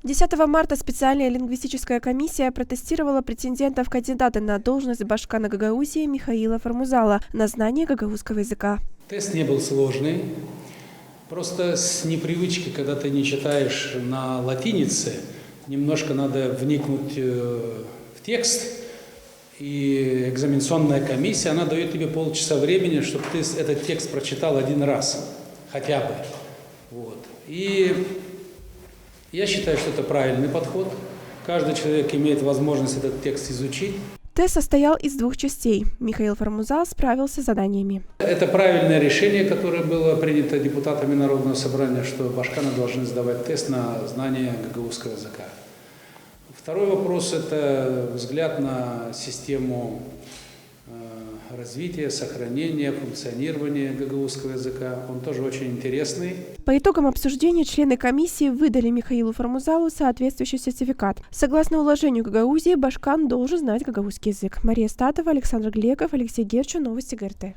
10 марта специальная лингвистическая комиссия протестировала претендента в кандидаты на должность башкана Гагаузии Михаила Формузала на знание гагаузского языка. Тест не был сложный. Просто с непривычки, когда ты не читаешь на латинице, немножко надо вникнуть в текст. И экзаменационная комиссия, она дает тебе полчаса времени, чтобы ты этот текст прочитал один раз, хотя бы. Вот. И я считаю, что это правильный подход. Каждый человек имеет возможность этот текст изучить. Тест состоял из 2 частей. Михаил Формузал справился с заданиями. Это правильное решение, которое было принято депутатами Народного собрания, что башканы должны сдавать тест на знание гагаузского языка. Второй вопрос – это взгляд на систему развития, сохранения, функционирования гагаузского языка. Он тоже очень интересный. По итогам обсуждения члены комиссии выдали Михаилу Формузалу соответствующий сертификат. Согласно уложению Гагаузии, башкан должен знать гагаузский язык. Мария Статова, Александр Глеков, Алексей Герчу, Новости ГРТ.